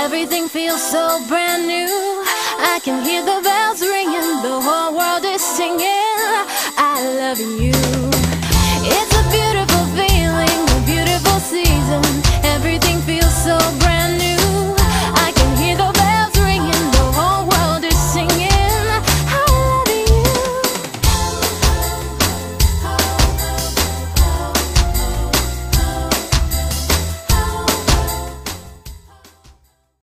Everything feels so brand new. I can hear the bells ringing, the whole world is singing, I love you. It's a beautiful feeling, a beautiful season. Everything feels so brand new.